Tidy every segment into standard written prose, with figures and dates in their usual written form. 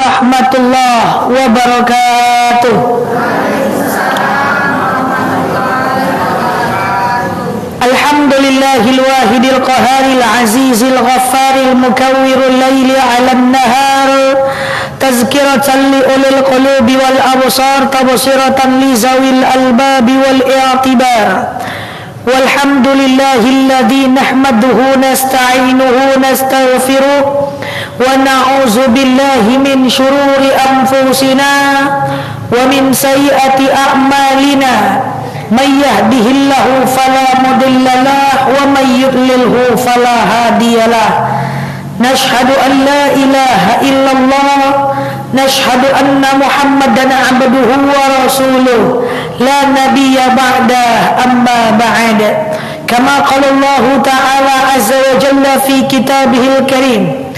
Rahmatullah wabarakatuh. Alhamdulillahil wahidil qaharil azizil ghaffaril mukawwirul laili 'alan nahar tazkiratan li ulil qulubi wal absar tabsiratan li zawil albabi wal i'tibar. Walhamdulillahilladzi nahmaduhu nasta'inuhu nastaghfiruh wa na'udzu billahi min syururi anfusina wa min sayyiati a'malina may yahdihillahu fala mudilla lahu wa may yudlilhu fala hadiyalah. Nashhadu an la ilaha illallah nashhadu anna muhammadan abduhu wa rasuluh la nabiyya ba'da amma ba'd. Kama qala Allah ta'ala azza wa jalla fi kitabihil karim.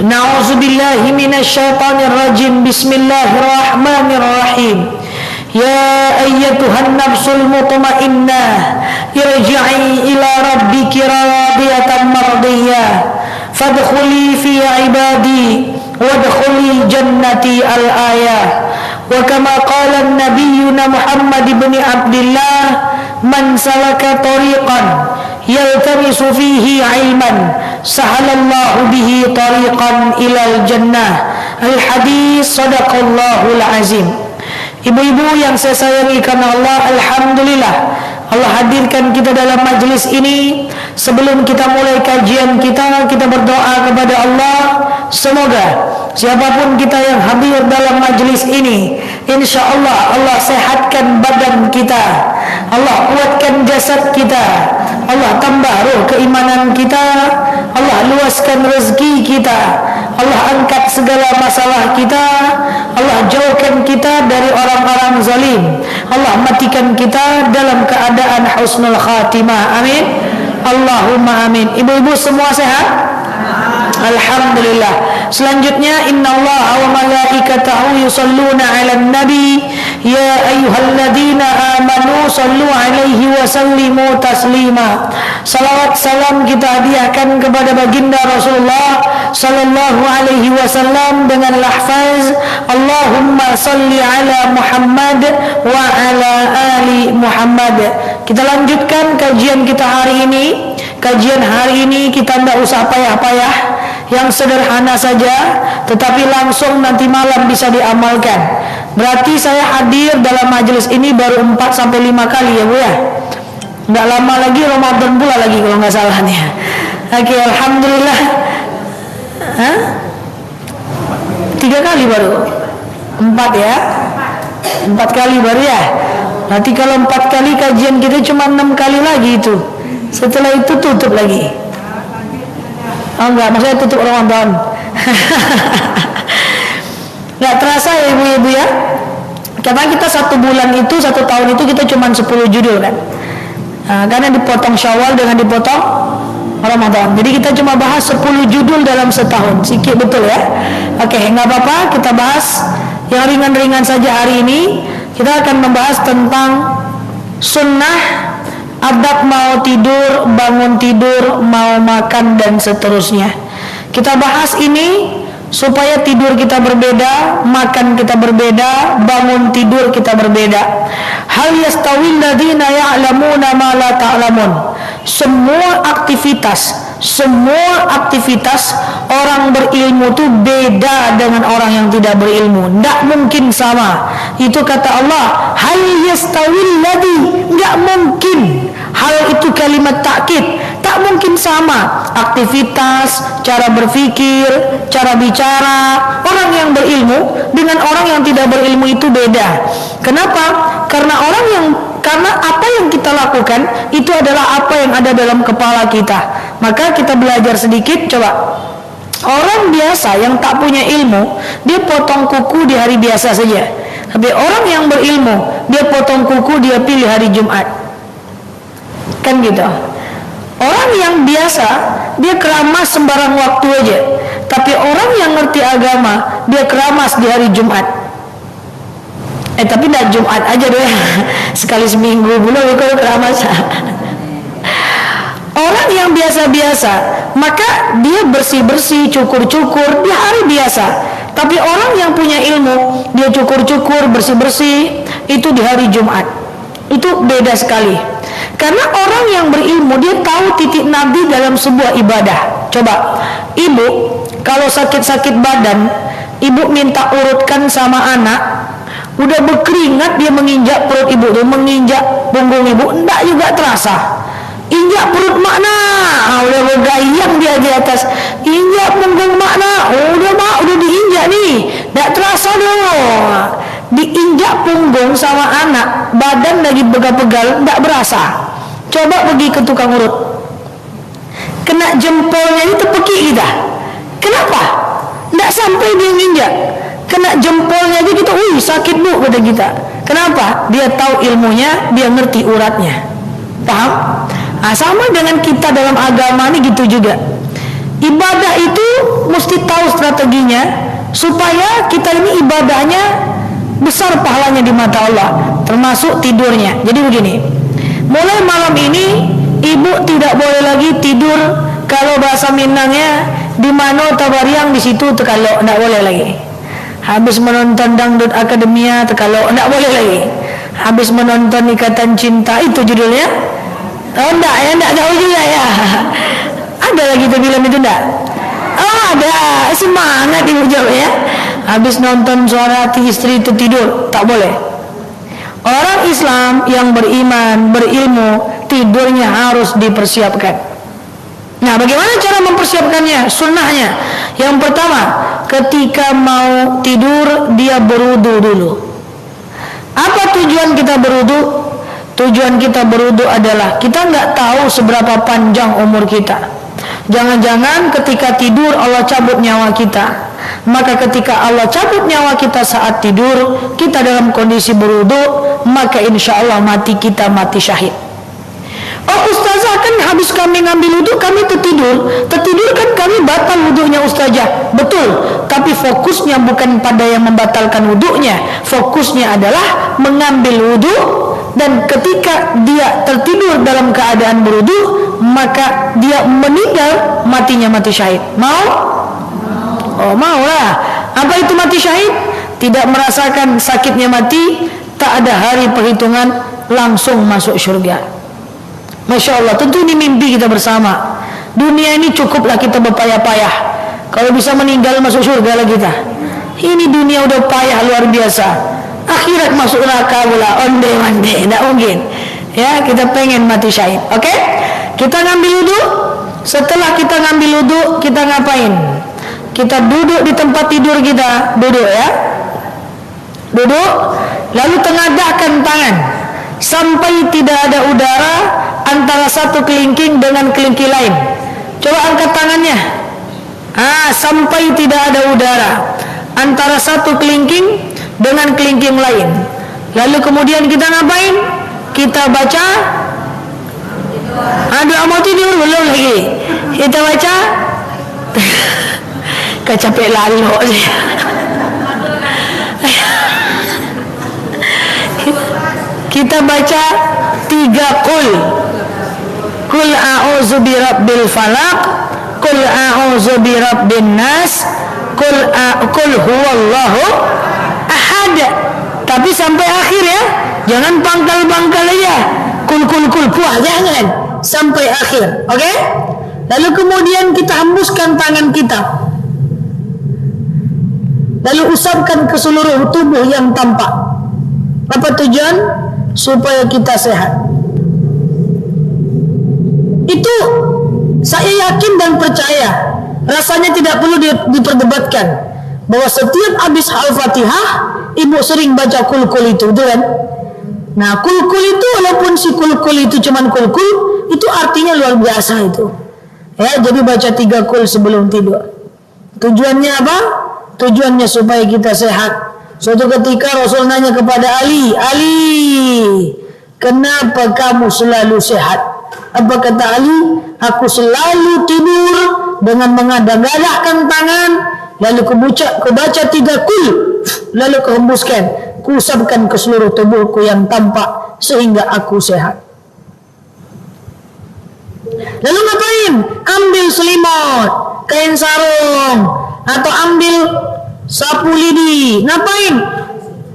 Na'udzu billahi minasy syaithanir rajim. Bismillahirrahmanirrahim. Ya ayyatuhan nafsul mutmainnah irji'i ila rabbiki radiyatan mardiyah fadkhuli fi ibadi wadkhuli jannati al-ayah. Wa kama qala an-nabiyyuna Muhammad ibn Abdullah man salaka tariqan yaltamisu fihi ilman sahalallahu bihi tariqan ilal jannah. Al-hadis sadaqallahul azim. Ibu-ibu yang saya sayangi karena Allah, alhamdulillah Allah hadirkan kita dalam majlis ini. Sebelum kita mulai kajian kita berdoa kepada Allah, semoga siapapun kita yang hadir dalam majlis ini, insya Allah Allah sehatkan badan kita, Allah kuatkan jasad kita, Allah tambah ruh keimanan kita, Allah luaskan rezeki kita, Allah angkat segala masalah kita, Allah jauhkan kita dari orang-orang zalim, Allah matikan kita dalam keadaan husnul khatimah. Amin, Allahumma amin. Ibu-ibu semua sehat? Alhamdulillah. Selanjutnya, innallaha wa malaikatahu yusalluna 'alan nabi ya ayyuhalladzina amanu sallu 'alaihi wa sallimu taslima. Salawat salam kita hadiahkan kepada baginda Rasulullah sallallahu alaihi wasallam dengan lafaz Allahumma salli ala Muhammad wa ala ali Muhammad. Kita lanjutkan kajian kita hari ini. Kajian hari ini kita tidak usah payah-payah, yang sederhana saja, tetapi langsung nanti malam bisa diamalkan. Berarti saya hadir dalam majelis ini baru 4-5 kali ya Bu ya. Nggak lama lagi Ramadan pula lagi kalau nggak salah nih. Oke, alhamdulillah. 3 kali baru. 4 ya. 4 kali baru ya. Nanti kalau 4 kali kajian kita cuma 6 kali lagi itu. Setelah itu tutup lagi. Oh enggak, maksudnya tutup Ramadan. Nggak terasa ya ibu-ibu ya. Karena kita 1 bulan itu, 1 tahun itu kita cuma 10 judul kan. Nah, karena dipotong Syawal dengan dipotong Ramadan. Jadi kita cuma bahas 10 judul dalam setahun. Sikit betul ya. Oke, nggak apa-apa, kita bahas yang ringan-ringan saja hari ini. Kita akan membahas tentang sunnah, adab mau tidur, bangun tidur, mau makan dan seterusnya. Kita bahas ini supaya tidur kita berbeda, makan kita berbeda, bangun tidur kita berbeda. Hal yastawil ladzina ya'lamuna ma la ta'lamun. Semua aktivitas orang berilmu itu beda dengan orang yang tidak berilmu. Tidak mungkin sama. Itu kata Allah, hal yastawil ladzi, enggak mungkin. Hal itu kalimat takkid, tak mungkin sama aktivitas, cara berpikir, cara bicara orang yang berilmu dengan orang yang tidak berilmu itu beda. Kenapa? Karena apa yang kita lakukan itu adalah apa yang ada dalam kepala kita. Maka kita belajar sedikit, coba. Orang biasa yang tak punya ilmu, dia potong kuku di hari biasa saja. Tapi orang yang berilmu, dia potong kuku, dia pilih hari Jumat. Kan gitu. Orang yang biasa, dia keramas sembarang waktu aja. Tapi orang yang ngerti agama, dia keramas di hari Jumat. Tapi tidak Jumat aja deh. Sekali seminggu belum ikut keramas. Orang yang biasa-biasa, maka dia bersih-bersih, cukur-cukur di hari biasa. Tapi orang yang punya ilmu, dia cukur-cukur, bersih-bersih, itu di hari Jumat. Itu beda sekali. Karena orang yang berilmu, dia tahu titik nabi dalam sebuah ibadah. Coba, ibu kalau sakit-sakit badan, ibu minta urutkan sama anak, udah berkeringat dia menginjak perut ibu tuh, menginjak punggung ibu, enggak juga terasa. Injak perut makna, udah bergayang dia di atas. Injak punggung makna, udah diinjak nih, enggak terasa dong. Diinjak punggung sama anak, badan lagi pegal-pegal, enggak berasa. Coba pergi ke tukang urut, kena jempolnya itu tepeki kita. Kenapa? Enggak sampai dia nginjak, kena jempolnya aja kita, wih sakit bu, kata kita. Kenapa? Dia tahu ilmunya, dia ngerti uratnya. Paham? Nah, sama dengan kita dalam agama ini gitu juga. Ibadah itu mesti tahu strateginya supaya kita ini ibadahnya besar pahalanya di mata Allah, termasuk tidurnya. Jadi begini, mulai malam ini ibu tidak boleh lagi tidur, kalau bahasa Minangnya di mano tabariang di situ tekalo, tidak boleh lagi. Habis menonton dangdut akademia tekalo, tidak boleh lagi. Habis menonton Ikatan Cinta, itu judulnya. Oh enggak ya, enggak tahu juga ya. Ada lagi tuh film itu enggak? Oh ada, semangat ibu jawab ya. Habis nonton Suara Hati Istri itu tidur, tak boleh. Orang Islam yang beriman, berilmu, tidurnya harus dipersiapkan. Nah, bagaimana cara mempersiapkannya? Sunnahnya, yang pertama, ketika mau tidur dia berwudu dulu. Apa tujuan kita berwudu? Tujuan kita berwudu adalah kita nggak tahu seberapa panjang umur kita. Jangan-jangan ketika tidur Allah cabut nyawa kita. Maka ketika Allah cabut nyawa kita saat tidur, kita dalam kondisi berwudu, maka insya Allah mati kita mati syahid. Oh ustazah, kan habis kami ngambil wudu kami tertidur kan kami batal wudunya ustazah. Betul, tapi fokusnya bukan pada yang membatalkan wudunya. Fokusnya adalah mengambil wudu, dan ketika dia tertidur dalam keadaan berwudu, maka dia meninggal, matinya mati syahid. Mau? Oh mau lah. Apa itu mati syahid? Tidak merasakan sakitnya mati, tak ada hari perhitungan, langsung masuk surga. Masya Allah, tentu ini mimpi kita bersama. Dunia ini cukuplah kita berpayah-payah. Kalau bisa meninggal masuk surga lah kita. Ini dunia udah payah luar biasa. Akhirat masuk neraka pula, onde-onde, tidak mungkin. Ya, kita pengen mati syahid. Oke? Kita ngambil wudu. Setelah kita ngambil wudu, kita ngapain? Kita duduk di tempat tidur kita, duduk ya. Duduk, lalu tengadahkan tangan sampai tidak ada udara antara satu kelingking dengan kelingking lain. Coba angkat tangannya. Sampai tidak ada udara antara satu kelingking dengan kelingking lain. Lalu kemudian kita ngapain? Kita baca doa mau tidur belum lagi. Kita baca kecapek lalu kita baca 3 Qul a'udzu birabbil falaq, Qul a'udzu birabbin nas, Qul huwallahu ahad. Tapi sampai akhir ya, jangan pangkal-pangkal aja. Kul puah, jangan sampai akhir. Oke? Lalu kemudian kita hembuskan tangan kita, lalu usapkan ke seluruh tubuh yang tampak. Apa tujuan? Supaya kita sehat. Itu saya yakin dan percaya, rasanya tidak perlu diperdebatkan, bahwa setiap habis Al-Fatihah ibu sering baca kul itu kan? Nah kul itu, walaupun si kul itu cuman kul, itu artinya luar biasa itu ya. Jadi baca 3 kul sebelum tidur. Tujuannya apa? Tujuannya supaya kita sehat. Suatu ketika Rasul nanya kepada Ali, kenapa kamu selalu sehat? Apa kata Ali? Aku selalu tidur dengan mengadak-adakkan tangan, lalu kubaca 3 kul, lalu kuhembuskan, kuusapkan ke seluruh tubuhku yang tampak sehingga aku sehat. Lalu ngapain? Ambil selimut, kain sarung, atau ambil sapu lidi. Ngapain?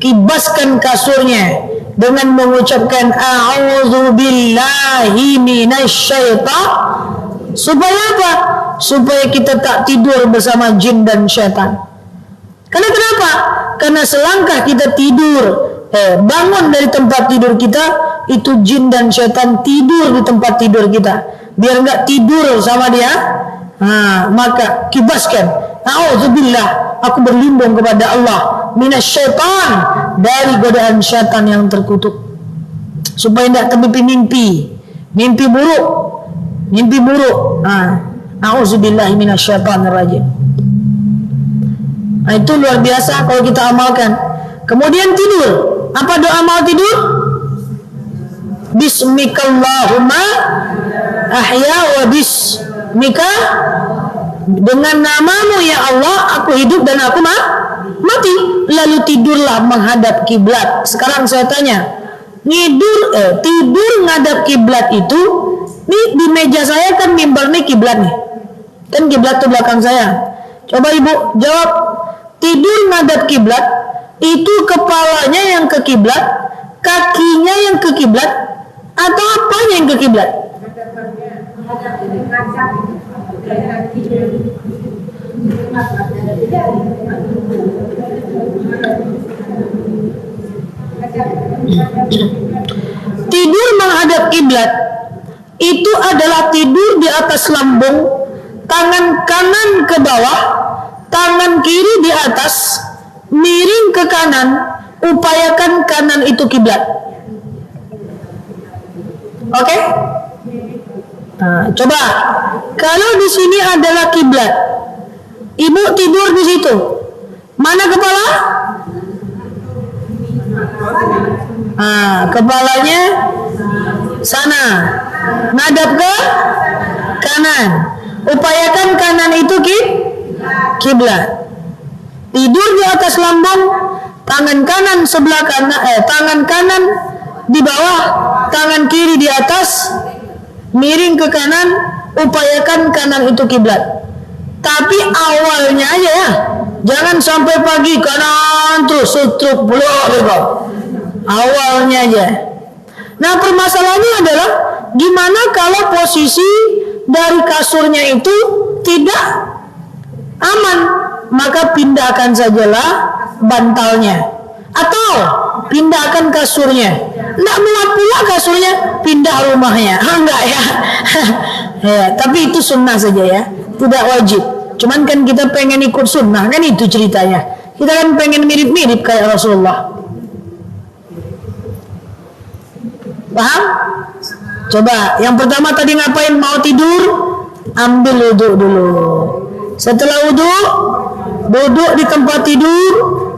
Kibaskan kasurnya dengan mengucapkan a'udzubillahi minasyaitan. Supaya apa? Supaya kita tak tidur bersama jin dan syaitan. Karena kenapa? Karena selangkah kita tidur, bangun dari tempat tidur kita, itu jin dan syaitan tidur di tempat tidur kita. Biar enggak tidur sama dia, maka kibaskan. A'udzubillah, aku berlindung kepada Allah, minasyaitan, dari godaan syaitan yang terkutuk. Supaya tidak termimpi mimpi buruk. A'udzubillahi minasyaitanir rajim. Itu luar biasa kalau kita amalkan. Kemudian tidur. Apa doa mau tidur? Bismikallahumma ahya wa bismika, dengan namamu ya Allah aku hidup dan aku mati. Lalu tidurlah menghadap kiblat. Sekarang saya tanya, tidur ngadap kiblat itu, nih di meja saya kan mimbar nih kiblat nih. Kan kiblat tuh belakang saya. Coba ibu jawab, tidur ngadap kiblat itu kepalanya yang ke kiblat, kakinya yang ke kiblat, atau apanya yang ke kiblat? Tidur menghadap kiblat itu adalah tidur di atas lambung, tangan kanan ke bawah, tangan kiri di atas, miring ke kanan, upayakan kanan itu kiblat. Oke? Coba kalau di sini adalah kiblat, ibu tidur di situ, mana kepala? Kepalanya sana, ngadap ke kanan, upayakan kanan itu kiblat. Tidur di atas lambung, tangan kanan sebelah kanan, tangan kanan di bawah, tangan kiri di atas, miring ke kanan, upayakan kanan itu kiblat. Tapi awalnya aja ya, jangan sampai pagi kanan terus sutruk belok. Awalnya aja. Nah permasalahannya adalah gimana kalau posisi dari kasurnya itu tidak aman, maka pindahkan sajalah bantalnya atau pindahkan kasurnya. Tidak muat pula kasurnya, pindah rumahnya. Enggak ya. Ya, tapi itu sunnah saja ya, tidak wajib. Cuman kan kita pengen ikut sunnah, kan itu ceritanya. Kita kan pengen mirip-mirip kayak Rasulullah. Paham? Coba yang pertama tadi ngapain? Mau tidur, ambil wudhu dulu. Setelah wudhu, duduk di tempat tidur,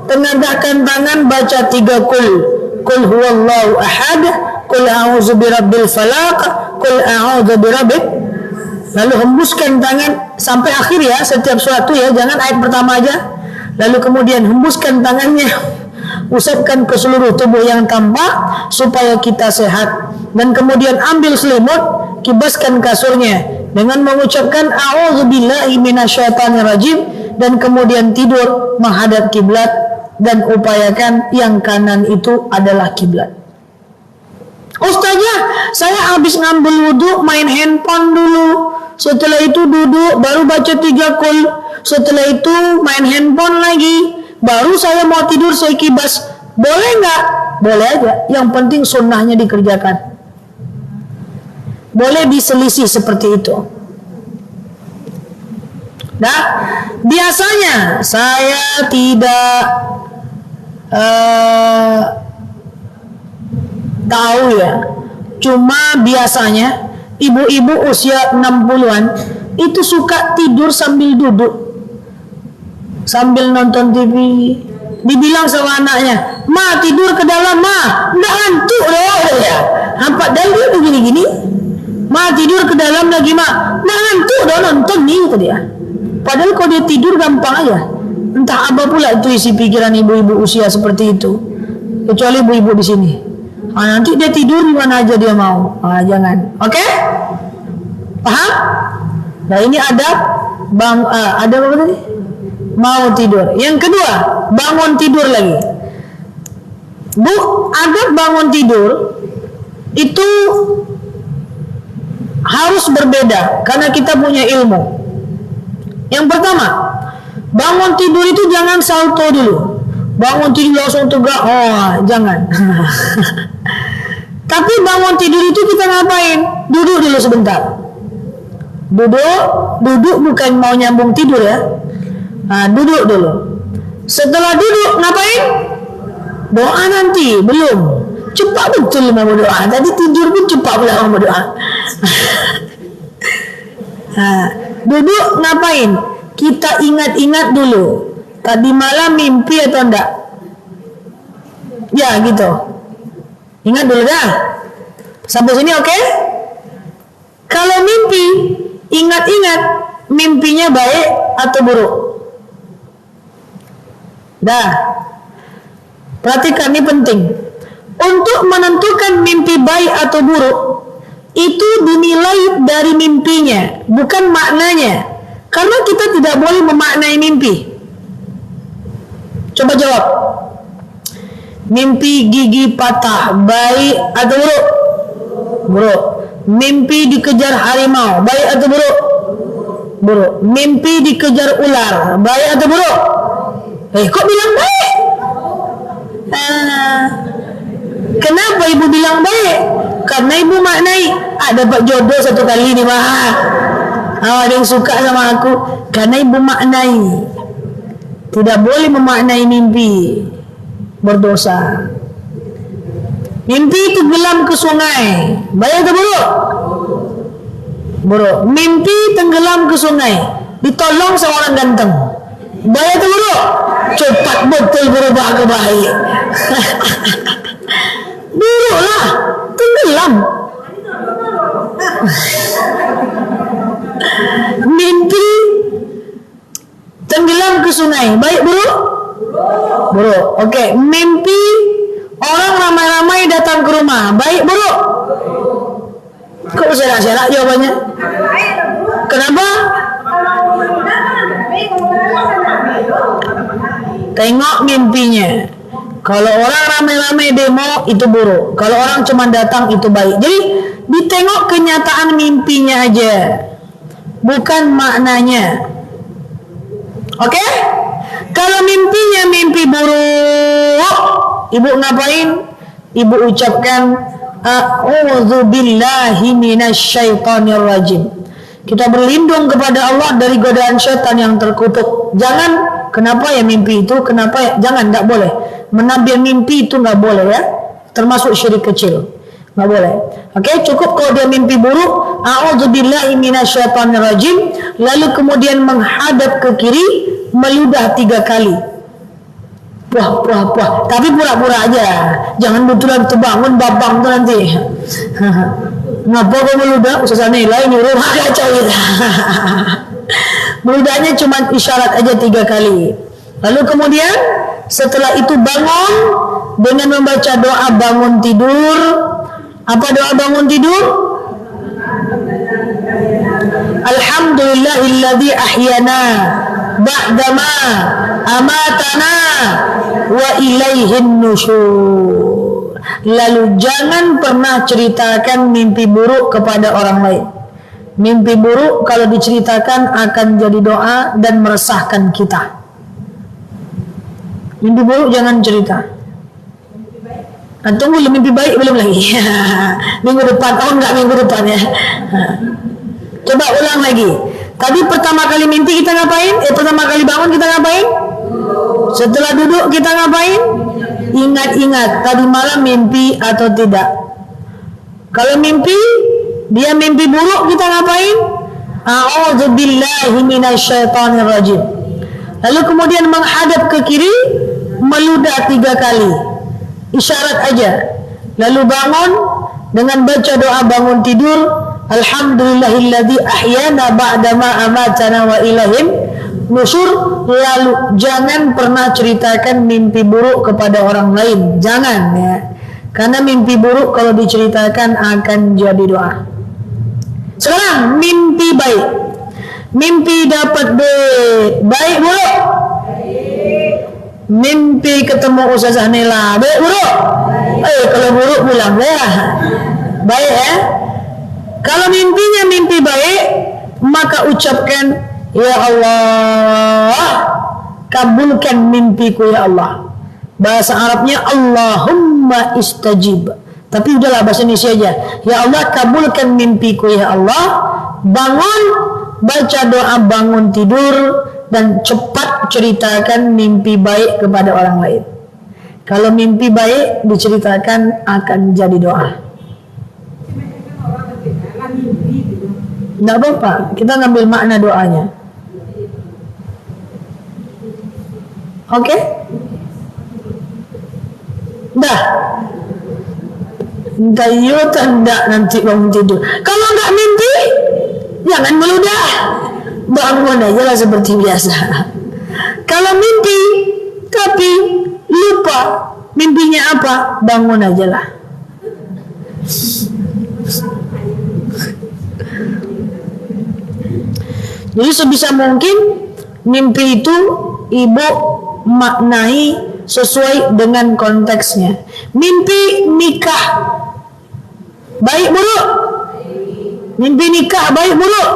tengadahkan tangan, baca 3 kul. Kul huwallahu ahad, kul a'udzu birabbil falaq, kul a'udzu birabbik. Lalu hembuskan tangan sampai akhir ya, setiap suatu ya, jangan ayat pertama aja. Lalu kemudian hembuskan tangannya, usapkan ke seluruh tubuh yang tampak supaya kita sehat. Dan kemudian ambil selimut, kibaskan kasurnya dengan mengucapkan a'udzubillahi minasyaitonir rajim, dan kemudian tidur menghadap kiblat dan upayakan yang kanan itu adalah kiblat. Ustazah, saya habis ngambil wudhu main handphone dulu, setelah itu duduk baru baca 3 kul, setelah itu main handphone lagi, baru saya mau tidur saya kibas. Boleh nggak? Boleh aja, yang penting sunnahnya dikerjakan. Boleh diselisih seperti itu. Nah, biasanya saya tidak tahu ya, cuma biasanya ibu-ibu usia 60-an itu suka tidur sambil duduk, sambil nonton TV. Dibilang sama anaknya, "Ma, tidur ke dalam, Ma, nggak ngantuk loh ya." Hampa dan dia begini-gini, "Ma, tidur ke dalam lagi, Ma, nggak ngantuk loh, nonton nih," kata dia. Padahal kalau dia tidur gampang aja. Entah apa pula itu isi pikiran ibu-ibu usia seperti itu. Kecuali ibu-ibu di sini. Nanti dia tidur di mana aja dia mau. Jangan. Oke? Paham? Nah ini adab adab apa tadi? mau tidur. Yang kedua, bangun tidur lagi. Bu, adab bangun tidur itu harus berbeda karena kita punya ilmu. Yang pertama, bangun tidur itu jangan salto dulu. Bangun tidur langsung tegak, jangan. Tapi bangun tidur itu kita ngapain? Duduk dulu sebentar. Duduk bukan mau nyambung tidur ya. Duduk dulu. Setelah duduk ngapain? Doa nanti, belum. Cepat betul mau berdoa. Tadi tidur pun cepat pula mau berdoa. Duduk ngapain? Kita ingat-ingat dulu. Tadi malam mimpi atau enggak? Ya gitu. Ingat dulu dah. Sampai sini oke? Kalau mimpi, ingat-ingat mimpinya baik atau buruk. Dah. Perhatikan, ini penting. Untuk menentukan mimpi baik atau buruk, itu dinilai dari mimpinya, bukan maknanya. Karena kita tidak boleh memaknai mimpi. Coba jawab. Mimpi gigi patah, baik atau buruk? Buruk. Mimpi dikejar harimau, baik atau buruk? Buruk. Mimpi dikejar ular, baik atau buruk? Kok bilang baik? Kenapa ibu bilang baik? Karena ibu maknai, dapat jodoh satu kali ni mah. Ada yang suka sama aku. Karena ibu maknai. Tidak boleh memaknai mimpi, berdosa. Mimpi itu gelam ke sungai, baik atau buruk? Buruk. Mimpi tenggelam ke sungai, ditolong seorang ganteng, baik atau buruk? Cepat betul berubah ke baik. Buruk lah, tenggelam. Mimpi tenggelam ke sungai, baik buruk? Buruk. Oke. Mimpi orang ramai-ramai datang ke rumah, baik buruk? Kok serak-serak jawabannya? Kenapa? Tengok mimpinya. Kalau orang ramai-ramai demo itu buruk. Kalau orang cuma datang itu baik. Jadi ditengok kenyataan mimpinya aja, bukan maknanya. Oke? Kalau mimpinya mimpi buruk, ibu ngapain? Ibu ucapkan a'udzubillahi minasyaitonir rajim. Kita berlindung kepada Allah dari godaan syaitan yang terkutuk. Jangan, kenapa ya mimpi itu? Kenapa ya? Jangan, enggak boleh. Menabir mimpi itu enggak boleh ya. Termasuk syirik kecil. Enggak boleh. Oke, cukup kalau dia mimpi buruk, a'udzubillahi minasyaitonir rajim, lalu kemudian menghadap ke kiri, meludah 3 kali. Puah. Tapi pura-pura aja. Jangan betulan terbangun babang tu nanti. Ngapa kau meludah? Ustaz nilai nyuruh kacau kita. Meludahnya cuma isyarat aja 3 kali. Lalu kemudian setelah itu bangun dengan membaca doa bangun tidur. Apa doa bangun tidur? Alhamdulillahilladzi ahyana ba'dama amatana wa ilaihin nusyur. Lalu jangan pernah ceritakan mimpi buruk kepada orang lain. Mimpi buruk kalau diceritakan akan jadi doa dan meresahkan kita. Mimpi buruk jangan cerita. Tunggu mimpi baik belum lagi. Minggu depan. Enggak minggu depan ya. Coba ulang lagi. Tadi pertama kali mimpi kita ngapain? Pertama kali bangun kita ngapain? Setelah duduk kita ngapain? Ingat-ingat tadi malam mimpi atau tidak. Kalau mimpi, dia mimpi buruk, kita ngapain? A'udzubillahi minasyaitonir rajim. Lalu kemudian menghadap ke kiri, meludah 3 kali. Isyarat aja. Lalu bangun dengan baca doa bangun tidur, alhamdulillahilladzi ahyana ba'dama amatana wa ilaihin nusyur. Lalu jangan pernah ceritakan mimpi buruk kepada orang lain. Jangan ya. Karena mimpi buruk kalau diceritakan akan jadi doa. Sekarang mimpi baik. Mimpi dapat duit, baik buruk? mimpi ketemu Ustazah Nela, baik buruk? Kalau buruk pulang ya. Baik ya. Kalau mimpinya mimpi baik, maka ucapkan, ya Allah, kabulkan mimpiku ya Allah. Bahasa Arabnya Allahumma istajib. Tapi udahlah bahasa Indonesia aja. Ya Allah, kabulkan mimpiku ya Allah. Bangun, baca doa bangun tidur, dan cepat ceritakan mimpi baik kepada orang lain. Kalau mimpi baik diceritakan akan jadi doa. Tidak apa-apa, kita ngambil makna doanya. Oke? Dah. Entah iya tak nanti bangun tidur. Kalau nggak mimpi, jangan meludah. Bangun aja lah seperti biasa. Kalau mimpi tapi lupa mimpinya apa, bangun aja lah. Jadi sebisa mungkin mimpi itu ibu maknai sesuai dengan konteksnya. Mimpi nikah baik buruk? Mimpi nikah baik buruk?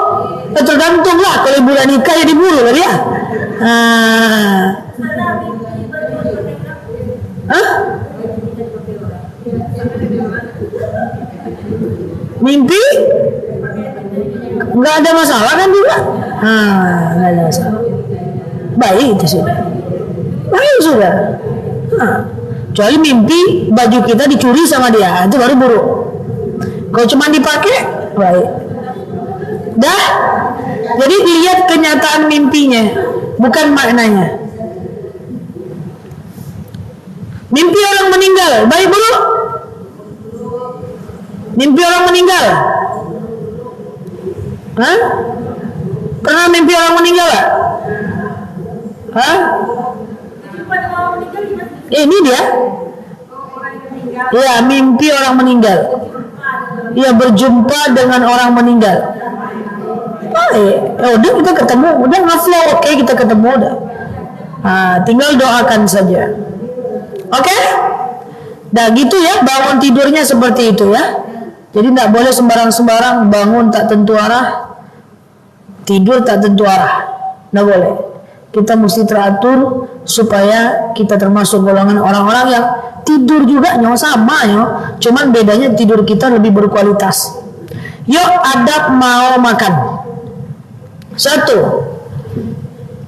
Tergantunglah, kalau ibu nikah jadi buruk lah dia. Mimpi nggak ada masalah kan juga? Nggak ada masalah. Baik itu sudah. Baik sudah. Kecuali mimpi baju kita dicuri sama dia, itu baru buruk. Kalau cuma dipakai, baik. Dah. Jadi lihat kenyataan mimpinya, bukan maknanya. Mimpi orang meninggal, baik buruk? Mimpi orang meninggal? Pernah mimpi orang meninggal gak? Ini dia. Ya, mimpi orang meninggal. Ya, berjumpa dengan orang meninggal. Udah kita ketemu, udah ngaflow, oke kita ketemu udah. Tinggal doakan saja. Oke? Dah gitu ya, bangun tidurnya seperti itu ya. Jadi tidak boleh sembarang-sembarang bangun tak tentu arah, tidur tak tentu arah. Tidak boleh. Kita mesti teratur supaya kita termasuk golongan orang-orang yang tidur juga nyawa sama ya. Cuman bedanya tidur kita lebih berkualitas. Yuk adab mau makan. 1.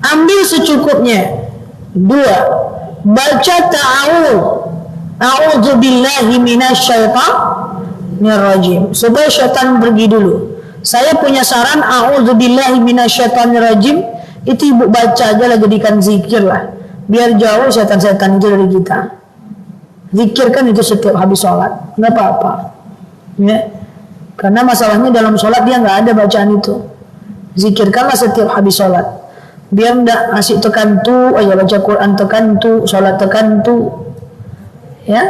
Ambil secukupnya. 2. Baca ta'awudz. A'udzubillahi minasyaitonir rajim. Supaya syaitan pergi dulu. Saya punya saran, a'udzubillahi minasyaitonir rajim. Itu ibu baca aja lah, jadikan zikir lah. Biar jauh syaitan-syaitan itu dari kita. Zikir kan itu setiap habis sholat. Nggak apa-apa. Ya. Karena masalahnya dalam sholat dia nggak ada bacaan itu. Zikirkanlah setiap habis sholat. Biar nggak asik tekan tu, baca Quran tekan tu, sholat tekan tu. Ya.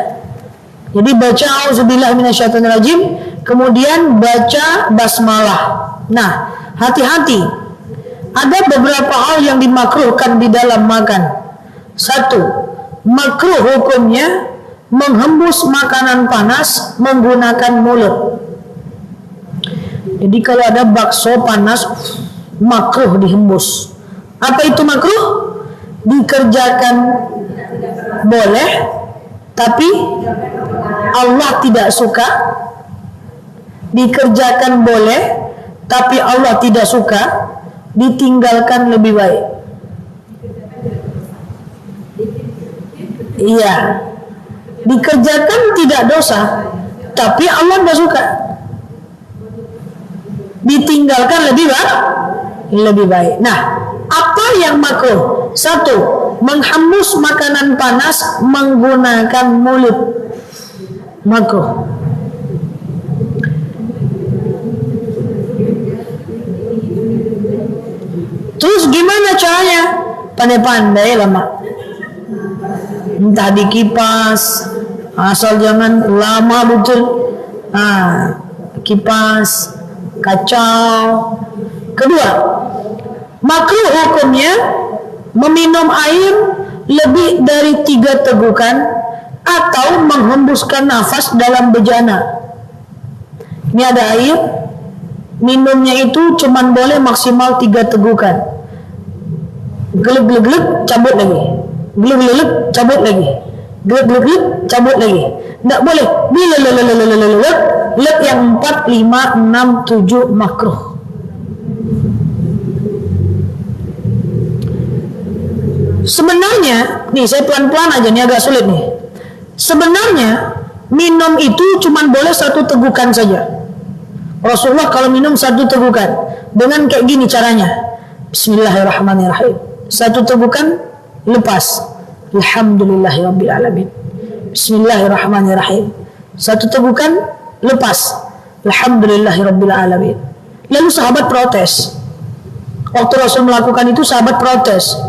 Jadi baca auzubillahi minasyaitonirrajim, kemudian baca basmalah. Nah, hati-hati. Ada beberapa hal yang dimakruhkan di dalam makan. 1. Makruh hukumnya menghembus makanan panas menggunakan mulut. Jadi kalau ada bakso panas, makruh dihembus. Apa itu makruh? Dikerjakan boleh, tapi Allah tidak suka. Dikerjakan boleh, tapi Allah tidak suka. Ditinggalkan lebih baik. Iya. Dikerjakan tidak dosa, tapi Allah tidak suka. Ditinggalkan lebih baik. Nah, apa yang makruh? 1. Menghembus makanan panas menggunakan mulut. Makruh. Terus gimana caranya? Pandai-pandai lah mak. Entah dikipas, asal jangan lama betul. Kipas, kacau. Kedua, makruh hukumnya meminum air lebih dari 3 tegukan atau menghembuskan nafas dalam bejana. Ini ada air, minumnya itu cuman boleh maksimal 3 tegukan. Gelek-gelek cabut lagi, gelek-gelek cabut lagi, gelek-gelek cabut lagi. Tidak boleh gelek yang 4, 5, 6, 7 makruh. Sebenarnya, nih saya pelan-pelan aja, nih agak sulit nih. Sebenarnya minum itu cuma boleh 1 tegukan saja. Rasulullah kalau minum 1 tegukan dengan kayak gini caranya. Bismillahirrahmanirrahim. 1 tegukan lepas. Alhamdulillahirabbil alamin. Bismillahirrahmanirrahim. 1 tegukan lepas. Alhamdulillahirabbil alamin. Lalu sahabat protes. Waktu Rasul melakukan itu sahabat protes.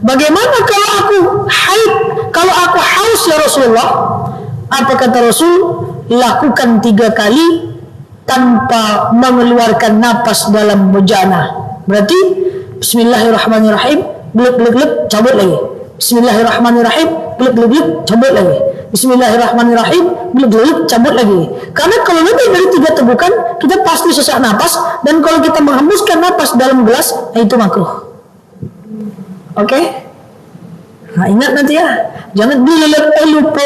Bagaimana kalau aku haid, kalau aku haus ya Rasulullah? Apa kata Rasul? Lakukan 3 kali tanpa mengeluarkan napas dalam bejana. Berarti Bismillahirrahmanirrahim, glek-glek cabut lagi. Bismillahirrahmanirrahim, glek-glek cabut lagi. Bismillahirrahmanirrahim, glek-glek cabut lagi. Karena kalau lebih dari 3 tegukan, kita pasti sesak napas, dan kalau kita menghembuskan napas dalam gelas, itu makruh. Oke? Nah, ingat nanti ya, jangan lupa.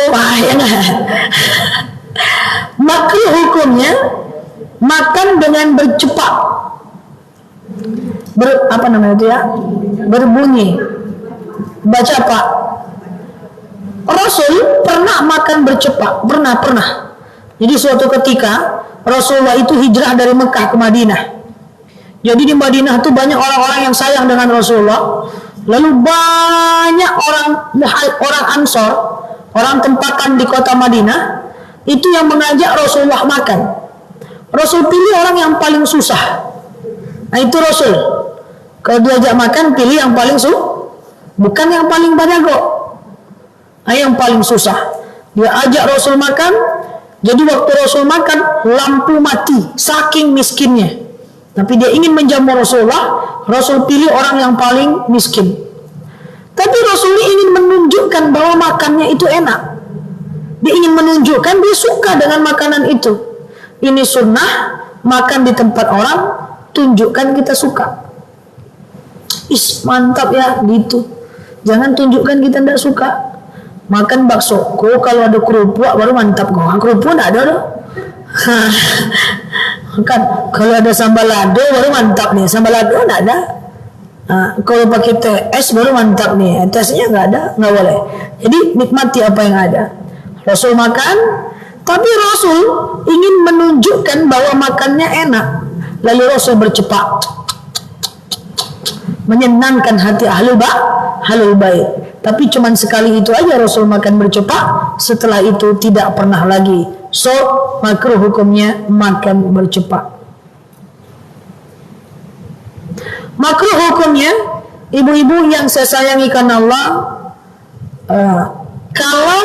Makruh hukumnya makan dengan bercepak, apa namanya itu ya, berbunyi, baca pak. Rasul pernah makan bercepak, pernah. Jadi suatu ketika Rasulullah itu hijrah dari Mekah ke Madinah. Jadi di Madinah itu banyak orang-orang yang sayang dengan Rasulullah. Lalu banyak orang Ansor, orang tempatan di kota Madinah, itu yang mengajak Rasulullah makan. Rasul pilih orang yang paling susah. Nah itu Rasul. Kalau diajak makan, pilih yang paling bukan yang paling banyak kok. Nah yang paling susah. Dia ajak Rasul makan. Jadi waktu Rasul makan, lampu mati, saking miskinnya. Tapi dia ingin menjamu Rasulullah. Rasul pilih orang yang paling miskin. Tapi Rasul ingin menunjukkan bahwa makannya itu enak. Dia ingin menunjukkan dia suka dengan makanan itu. Ini sunnah, makan di tempat orang, tunjukkan kita suka. Mantap ya, gitu. Jangan tunjukkan kita tidak suka. Makan bakso, kok kalau ada kerupuk baru mantap kok. Kerupuk tidak ada loh. Kan kalau ada sambal lado baru mantap nih. Sambal lado tidak ada. Kalau pakai teh es baru mantap nih. Tesnya nggak ada, nggak boleh. Jadi nikmati apa yang ada. Rasul makan, tapi Rasul ingin menunjukkan bahwa makannya enak. Lalu Rasul bercepak, menyenangkan hati ahlul bait. Tapi cuman sekali itu aja Rasul makan bercepak. Setelah itu tidak pernah lagi. So makruh hukumnya makan bercepak. Makruh hukumnya, ibu-ibu yang saya sayangi karena Allah, kalau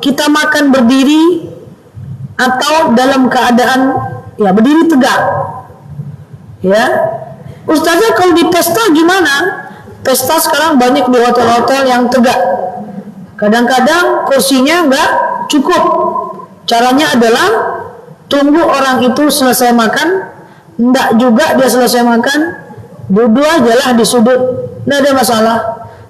kita makan berdiri atau dalam keadaan ya berdiri tegak. Ya, Ustazah kalau di pesta gimana? Pesta sekarang banyak di hotel-hotel yang tegak. Kadang-kadang kursinya nggak cukup. Caranya adalah tunggu orang itu selesai makan. Nggak juga dia selesai makan, duduk aja lah di sudut. Nggak ada masalah.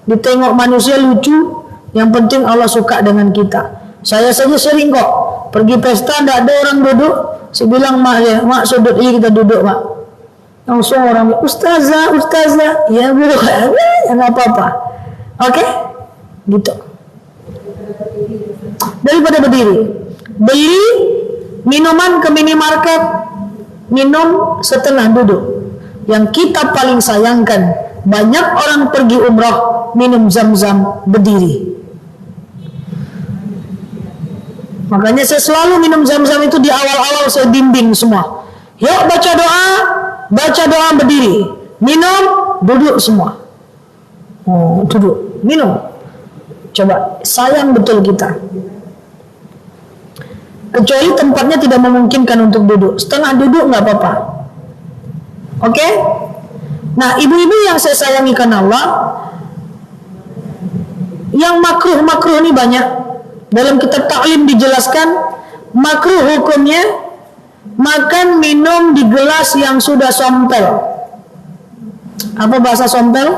Ditengok manusia lucu. Yang penting Allah suka dengan kita. Saya saja sering kok pergi pesta nggak ada orang duduk. Saya bilang mak ya, mak sudut ini kita duduk mak. Langsung orang ustazah, ya boleh, ya nggak apa-apa. Oke, gitu. Daripada berdiri, beli minuman ke minimarket, minum setelah duduk. Yang kita paling sayangkan, banyak orang pergi umrah minum zam-zam berdiri. Makanya saya selalu minum zam-zam itu di awal-awal saya bimbing semua. Yuk baca doa berdiri, minum, duduk semua. Duduk, minum. Coba, sayang betul kita. Kecuali tempatnya tidak memungkinkan untuk duduk. Setengah duduk nggak apa-apa. Oke? Nah, ibu-ibu yang saya sayangi karena Allah, Yang makruh ini banyak. Dalam kitab Ta'lim dijelaskan makruh hukumnya makan minum di gelas yang sudah sompel. Apa bahasa sompel?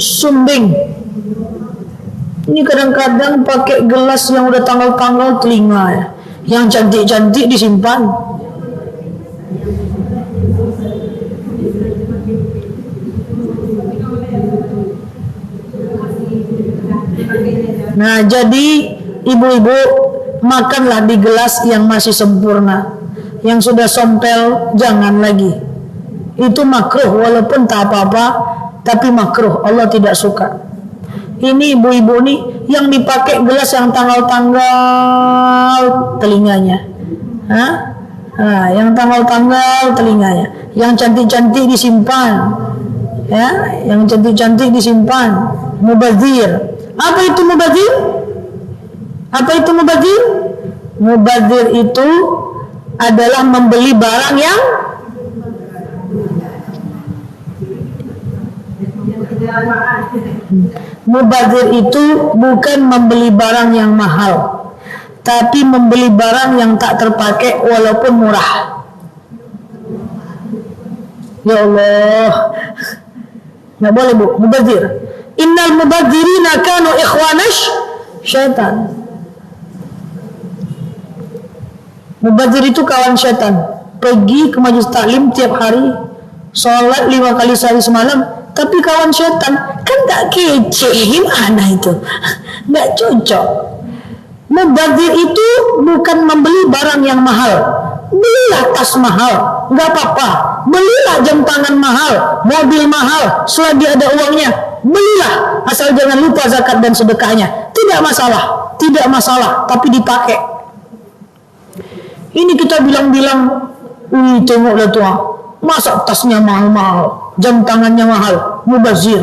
Sumbing. Ini kadang-kadang pakai gelas yang udah tanggal-tanggal telinga ya. Yang cantik-cantik disimpan. Nah, jadi ibu-ibu makanlah di gelas yang masih sempurna. Yang sudah sompel jangan lagi. Itu makruh walaupun tak apa-apa, tapi makruh, Allah tidak suka. Ini ibu-ibu nih yang dipakai gelas yang tanggal-tanggal telinganya. Nah, yang tanggal-tanggal telinganya, yang cantik-cantik disimpan. Ya, yang cantik-cantik disimpan. Mubazir. Apa itu mubazir? Apa itu mubazir? Mubazir itu adalah membeli barang yang mubazir itu bukan membeli barang yang mahal, tapi membeli barang yang tak terpakai walaupun murah. Ya Allah, nggak boleh bu, mubazir. Innal mubadzirina kanu ikhwanash syaitan. Mubazir itu kawan syaitan. Pergi ke majelis taklim tiap hari, sholat 5 kali sehari semalam, tapi kawan syaitan. Kan tak kece, gimana itu? Nggak cocok. Mubazir itu bukan membeli barang yang mahal. Belilah tas mahal, nggak apa-apa. Belilah jam tangan mahal, mobil mahal, selagi ada uangnya. Belilah, asal jangan lupa zakat dan sedekahnya. Tidak masalah, tidak masalah, tapi dipakai. Ini kita bilang-bilang, wih tengoklah tuh, masa tasnya mahal-mahal, jam tangannya mahal, mubazir.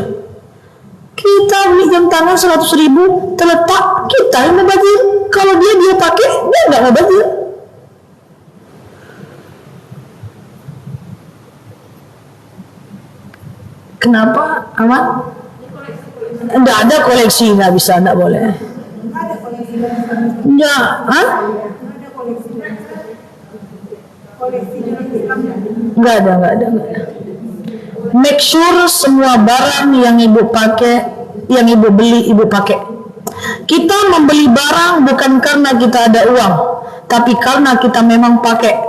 Kita beli jam tangan 100.000 terletak, kita yang mubazir. Kalau dia pakai, dia nggak mubazir. Kenapa? Aman? Enggak ada koleksi, nggak bisa, nggak boleh. Ya, Nggak ada. Make sure semua barang yang ibu pakai, yang ibu beli, ibu pakai. Kita membeli barang bukan karena kita ada uang, tapi karena kita memang pakai.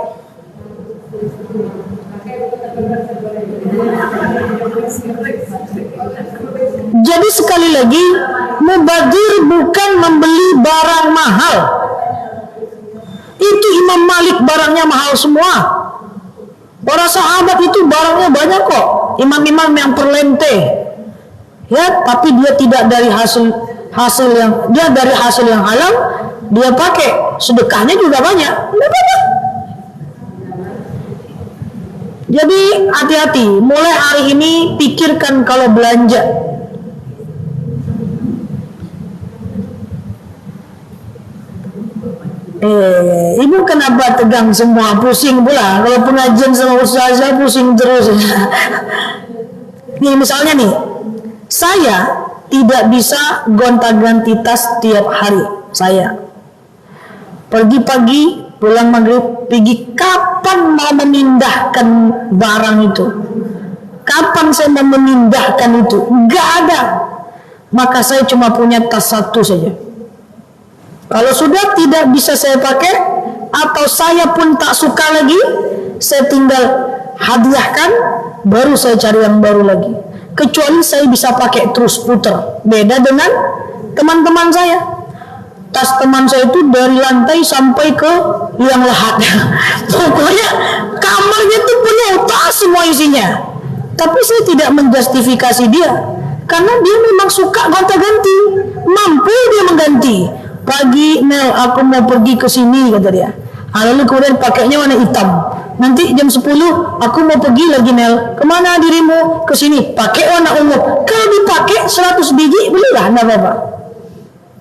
Jadi sekali lagi, mubazir bukan membeli barang mahal. Itu Imam Malik barangnya mahal semua. Para sahabat itu barangnya banyak kok. Imam-imam yang terlente. Ya, tapi dia tidak dari hasil yang halal, dia pakai. Sedekahnya juga banyak. Jadi hati-hati, mulai hari ini pikirkan kalau belanja. Ibu kenapa tegang semua, pusing pula. Kalau pengajian sama ustazah pusing terus. Nih misalnya nih, saya tidak bisa gonta-ganti tas tiap hari. Saya pergi pagi, pulang maghrib, pergi. Kapan mau memindahkan barang itu? Kapan saya mau memindahkan itu? Gak ada. Maka saya cuma punya tas satu saja. Kalau sudah tidak bisa saya pakai, atau saya pun tak suka lagi, saya tinggal hadiahkan, baru saya cari yang baru lagi. Kecuali saya bisa pakai terus putar. Beda dengan teman-teman saya. Tas teman saya itu dari lantai sampai ke liang lahat. Pokoknya kamarnya itu penuh tas semua isinya. Tapi saya tidak menjustifikasi dia, karena dia memang suka gonta-ganti, mampu dia mengganti. Pagi, Mel, aku mau pergi ke sini, kata dia. Lalu kemudian pakainya warna hitam. Nanti jam 10, aku mau pergi lagi, Mel. Kemana dirimu? Ke sini. Pakai warna ungu. Kalau dipakai 100 biji, belilah, enggak apa-apa.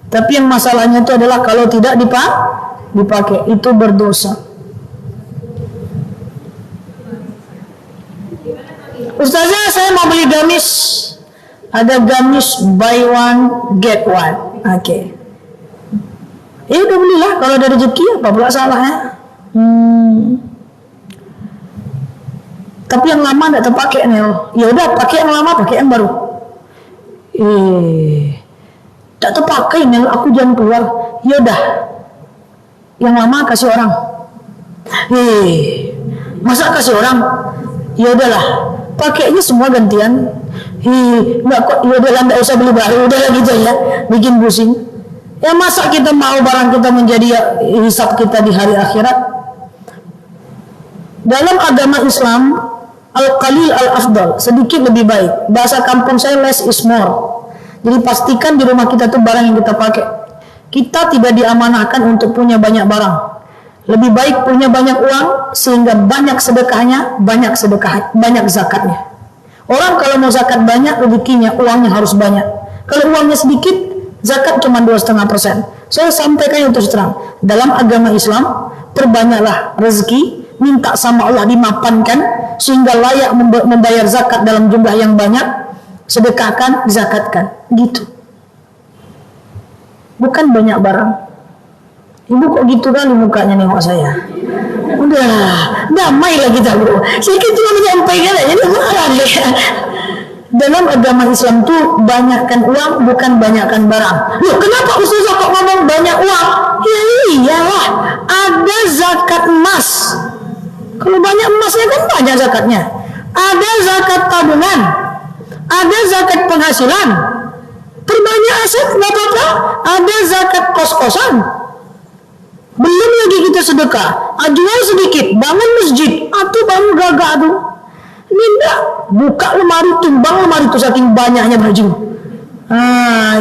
Tapi yang masalahnya itu adalah kalau tidak dipakai, itu berdosa. Ustazah, saya mau beli gamis. Ada gamis buy one get one. Oke. Ya udah belilah, kalau ada rezeki apa pula salahnya. Tapi yang lama tidak terpakai nih. Ya udah pakai yang lama, pakai yang baru. Tak terpakai nih, aku jangan keluar. Ya udah, yang lama kasih orang. Masa kasih orang? Ya udahlah, pakainya semua gantian. Nggak kok, ya udahlah, nggak usah beli baru. Udahlah gitu ya, bikin pusing. Ya masa kita mau barang kita menjadi hisab kita di hari akhirat? Dalam agama Islam, al-qalil al-afdal, sedikit lebih baik. Bahasa kampung saya, less is more. Jadi pastikan di rumah kita tuh barang yang kita pakai. Kita tidak diamanahkan untuk punya banyak barang. Lebih baik punya banyak uang sehingga banyak sedekahnya, banyak zakatnya. Orang kalau mau zakat banyak, rezekinya uangnya harus banyak. Kalau uangnya sedikit, zakat cuma 2,5%. Saya sampaikan itu terang. Dalam agama Islam, perbanyaklah rezeki, minta sama Allah dimapankan sehingga layak membayar zakat dalam jumlah yang banyak, sedekahkan, zakatkan, gitu. Bukan banyak barang. Ibu kok gitu kali mukanya nengok saya. Udah, damai lah kita bro. Saya kan cuma menyampaikan aja, jadi marah deh. Dalam agama Islam tuh banyakkan uang, bukan banyakkan barang. Loh, kenapa Ustazah kok ngomong banyak uang? Ya iyalah, ada zakat emas. Kalau banyak emasnya kan banyak zakatnya. Ada zakat tabungan, ada zakat penghasilan. Perbanyak aset nggak apa-apa. Ada zakat kos-kosan. Belum lagi kita sedekah, jual sedikit, bangun masjid, atau bangun gagak tuh. Ini enggak, buka lemari, timbang lemari itu saking banyaknya baju.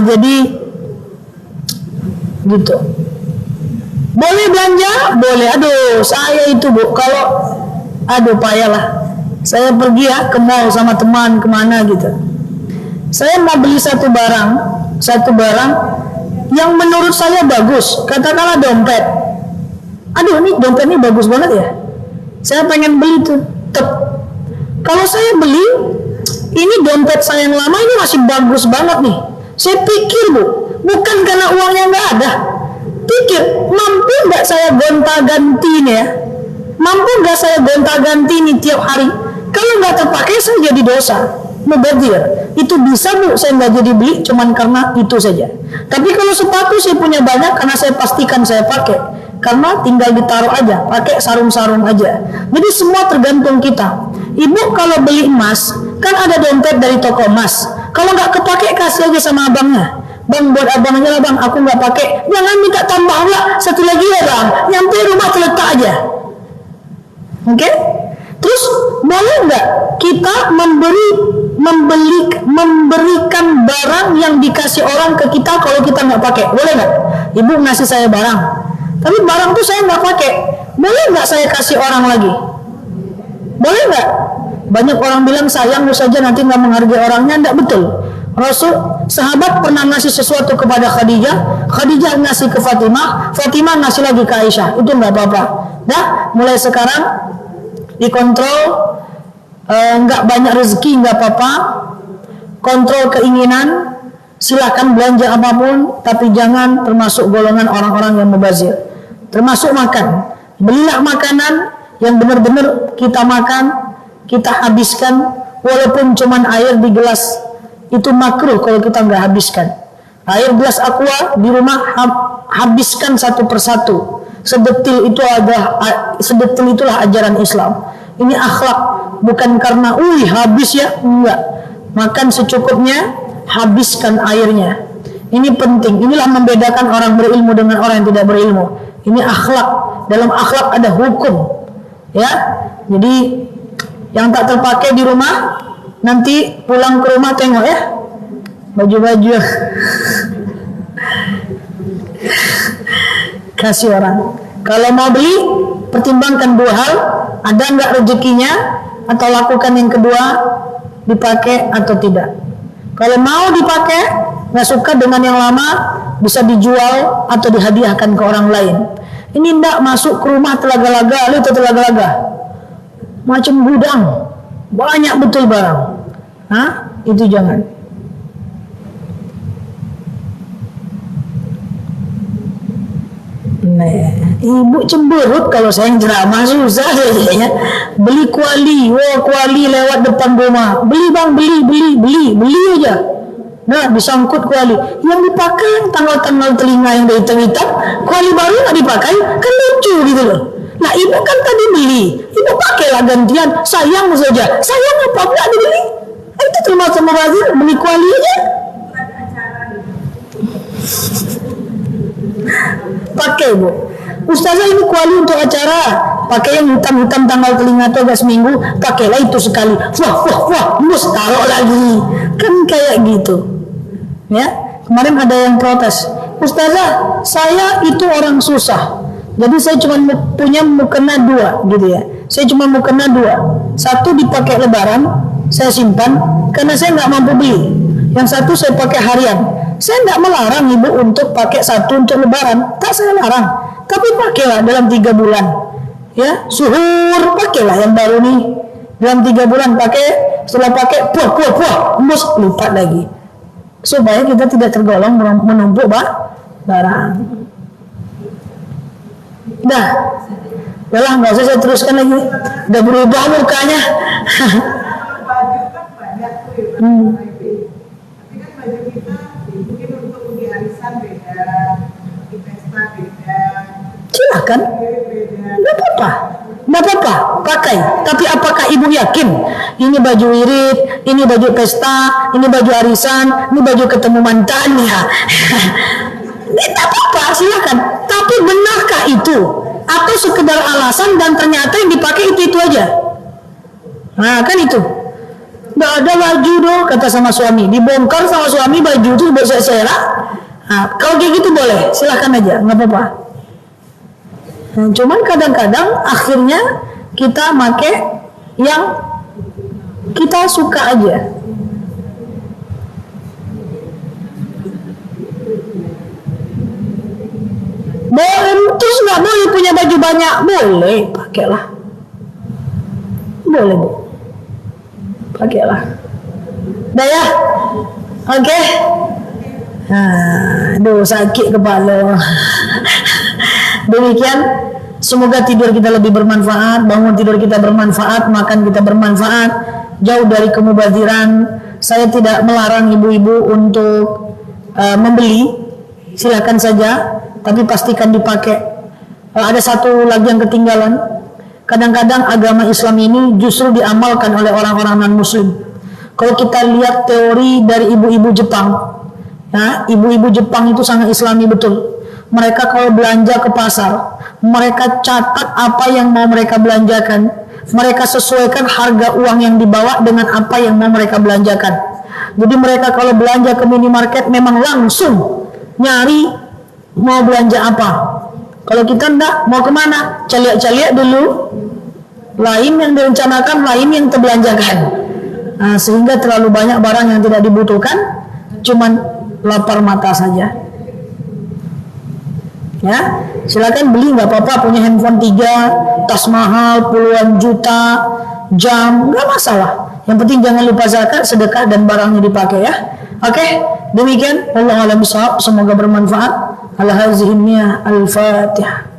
Jadi gitu. Boleh belanja? Boleh. Aduh, saya itu bu, kalau payahlah. Saya pergi ya ke mall sama teman kemana gitu. Saya mau beli satu barang yang menurut saya bagus, katakanlah dompet. Aduh, ini dompet ini bagus banget ya. Saya pengen beli tuh. Kalau saya beli, ini dompet saya yang lama ini masih bagus banget nih. Saya pikir bu, bukan karena uangnya nggak ada. Pikir, mampu nggak saya gonta-ganti nih ya? Mampu nggak saya gonta-ganti nih tiap hari? Kalau nggak terpakai, saya jadi dosa. Mubazir. Itu bisa bu, saya nggak jadi beli cuman karena itu saja. Tapi kalau sepatu saya punya banyak karena saya pastikan saya pakai. Karena tinggal ditaruh aja, pakai sarung-sarung aja. Jadi semua tergantung kita. Ibu kalau beli emas, kan ada dompet dari toko emas. Kalau nggak kepake, kasih aja sama abangnya. Bang, buat abangnya lah bang, aku nggak pakai. Jangan minta tambah lah, satu lagi ya bang. Nyampe rumah terletak aja. Oke? Terus boleh nggak kita memberikan barang yang dikasih orang ke kita kalau kita nggak pakai? Boleh nggak? Ibu ngasih saya barang, tapi barang tuh saya nggak pakai. Boleh nggak saya kasih orang lagi? Boleh nggak? Banyak orang bilang sayang saja nanti nggak menghargai orangnya. Nggak betul. Sahabat pernah ngasih sesuatu kepada Khadijah, Khadijah ngasih ke Fatimah, Fatimah ngasih lagi ke Aisyah. Itu nggak apa-apa. Dah, mulai sekarang dikontrol, nggak banyak rezeki nggak apa-apa, kontrol keinginan, silahkan belanja apapun, tapi jangan termasuk golongan orang-orang yang mubazir. Termasuk makan, belilah makanan yang benar-benar kita makan, kita habiskan, walaupun cuman air di gelas, itu makruh kalau kita nggak habiskan. Air gelas aqua di rumah habiskan satu persatu. Sedetil itulah ajaran Islam. Ini akhlak, bukan karena habis ya, enggak. Makan secukupnya, habiskan airnya. Ini penting. Inilah membedakan orang berilmu dengan orang yang tidak berilmu. Ini akhlak. Dalam akhlak ada hukum. Ya. Jadi yang tak terpakai di rumah, nanti pulang ke rumah tengok ya. Baju-baju kasih orang. Kalau mau beli, pertimbangkan dua hal, ada nggak rezekinya, atau lakukan yang kedua, dipakai atau tidak. Kalau mau dipakai, nggak suka dengan yang lama, bisa dijual atau dihadiahkan ke orang lain. Ini nggak masuk ke rumah telaga-laga, lihat telaga-laga, macam gudang, banyak betul barang. Itu jangan. Nah, ibu cemberut kalau saya yang ceramah susah ya. Beli kuali, kuali lewat depan rumah. Beli bang, beli aja. Nah, disangkut kuali. Yang dipakai yang tanggal-tanggal telinga yang dari hitam-hitam, kuali baru nggak dipakai, kan lucu gitu loh. Nah, ibu kan tadi beli, ibu pakailah gantian. Sayang saja, sayang apa nggak dibeli? Itu termasuk mubazir, beli kuali aja. Pakai bu, Ustazah ini kuali untuk acara, pakai yang hitam-hitam tanggal telinga atau agak seminggu, pakailah itu sekali, wah, mus taruh lagi, kan kayak gitu. Ya, kemarin ada yang protes, Ustazah, saya itu orang susah, jadi saya cuma punya mukena 2, gitu ya. Saya cuma mukena 2, satu dipakai lebaran, saya simpan karena saya nggak mampu beli. Yang satu saya pakai harian. Saya tidak melarang ibu untuk pakai satu untuk lebaran, tak saya larang. Tapi pakailah dalam 3 bulan. Ya, suhur pakailah yang baru nih. Dalam 3 bulan pakai, setelah pakai puah, mus lupa lagi. Supaya kita tidak tergolong menumpuk barang. Dah, nggak usah saya teruskan lagi. Udah berubah mukanya. Silakan, nggak apa-apa, pakai. Tapi apakah ibu yakin ini baju wirid, ini baju pesta, ini baju arisan, ini baju ketemu mantannya? Tidak apa-apa, silakan. Tapi benarkah itu? Atau sekedar alasan dan ternyata yang dipakai itu aja? Nah kan itu. Nggak ada baju dong, kata sama suami. Dibongkar sama suami baju itu buat saya. Nah, kalau kayak gitu boleh, silahkan aja, nggak apa-apa. Nah, cuman kadang-kadang akhirnya kita make yang kita suka aja. Boleh, terus nggak boleh punya baju banyak, boleh, pakailah. Boleh bu, pakailah. Dah ya, oke. Aduh sakit kepala. Demikian, semoga tidur kita lebih bermanfaat, bangun tidur kita bermanfaat, makan kita bermanfaat, jauh dari kemubaziran. Saya tidak melarang ibu-ibu untuk membeli, silakan saja, tapi pastikan dipakai. Ada satu lagi yang ketinggalan. Kadang-kadang agama Islam ini justru diamalkan oleh orang-orang non-muslim. Kalau kita lihat teori dari ibu-ibu Jepang, ya, ibu-ibu Jepang itu sangat Islami betul. Mereka kalau belanja ke pasar, mereka catat apa yang mau mereka belanjakan. Mereka sesuaikan harga uang yang dibawa dengan apa yang mau mereka belanjakan. Jadi mereka kalau belanja ke minimarket memang langsung nyari mau belanja apa. Kalau kita enggak, mau kemana? Caliak-caliak dulu. Lain yang direncanakan, lain yang terbelanjakan. Nah, sehingga terlalu banyak barang yang tidak dibutuhkan, cuman lapar mata saja. Ya, silakan beli, nggak apa-apa, punya handphone 3, tas mahal puluhan juta, jam, nggak masalah. Yang penting jangan lupa zakat, sedekah dan barangnya dipakai ya. Oke, demikian. Wallahu a'lam bishawab. Semoga bermanfaat. Ala hazihi niyyah. Al-Fatihah.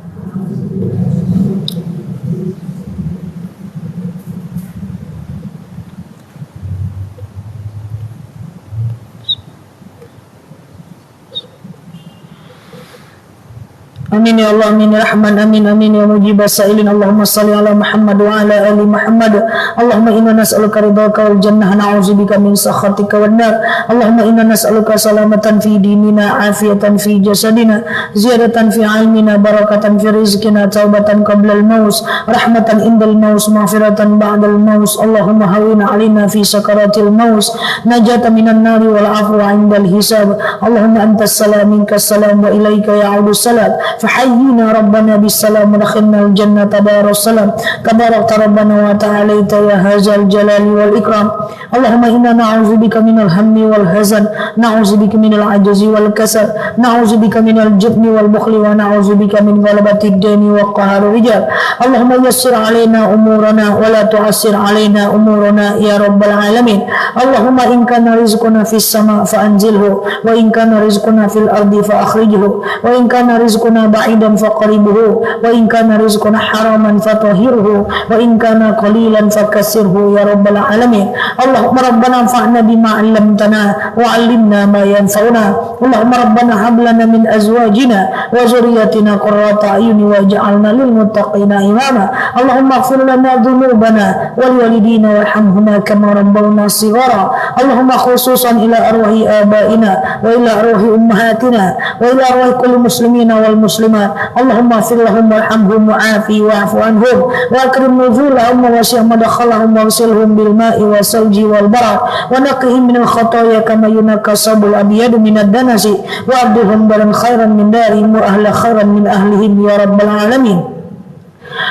Amin ya Allah, amin ya Rahman, amin amin ya mujib as-sa'ilin. Allahumma salli ala Muhammad wa ala ali Muhammad. Allahumma inna nas'aluka ridhaka wal jannah, na'udzubika min sakhatika wan nar. Allahumma inna nas'aluka salamatan fi dinina, afiyatan fi jasadina, ziyadatan fi ilmina, barakatan fi rizqina, taubatan qabla al-maut, rahmatan indal maut, maghfiratan ba'da al-maut. Allahumma hawwin 'alaina fi sakaratil maut, najatan minan nari wal 'afwa 'indal hisab. Allahumma antas salam minkas salam wa ilaika ya'udus salam. فحينا ربنا بالسلام ودخلنا الجنة دار السلام. تبارك ربنا وتعاليت يا هذا الجلال والإكرام. اللهم إنا نعوذ بك من الهم والحزن، نعوذ بك من العجز والكسل، نعوذ بك من الجبن والبخل، ونعوذ بك من غلبة الدين وقهر الرجال. اللهم يسر علينا أمورنا ولا تعسر علينا أمورنا يا رب العالمين. اللهم إن كان رزقنا في السماء فأنزله، وإن كان رزقنا في الأرض فأخرجه، وإن كان رزقنا ba'idan faqribuhu wa in kana rizquna haraman fatahhirhu wa in kana qalilan fakassirhu ya rabbal alamin. Allahumma rabbana anfa'na bima 'allamtana wa 'allimna ma yanfa'una. Allahumma rabbana hab lana min azwajina wa zurriyyatina qurrata a'yun waj'alna lil muttaqina imama. Allahumma ighfir lana dhunubana wal walidina warhamhuma kama rabbawna shighara. Allahumma khususan ila arwahi abaina wa ila arwahi ummahatina wa ila arwahi kulli muslimina wal muslimat. Allahumma ighfir lahum warhamhum wa'afi wa'fu anhum wa akrim nuzulahum wa wasi' madkhalahum wa ghsilhum bil ma'i wa salji wal barad wa naqihim min al khataaya kama yunaqqa sabul abyad min ad-danasi wa abdihum balan khairan min darihim wa ahla khairan min ahlihim ya rabbal alamin.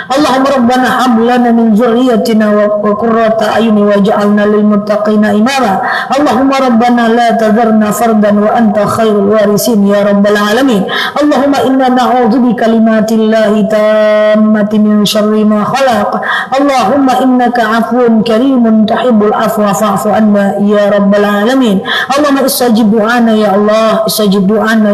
Allahumma rabbana hab lana min zurriyyatina wa qurrata a'yuni waj'alna lil muttaqina imama. Allahumma rabbana la tadharna fardan wa anta khairul warisin ya rabbal alamin. Allahumma inna na'udzu bi kalimatillahi tammati min syarri ma khalaq. Allahumma innaka 'afuwun karimun tuhibbul 'afwa fa'fu anna ya rabbal alamin. Allahumma istajib du'ana ya Allah, istajib du'ana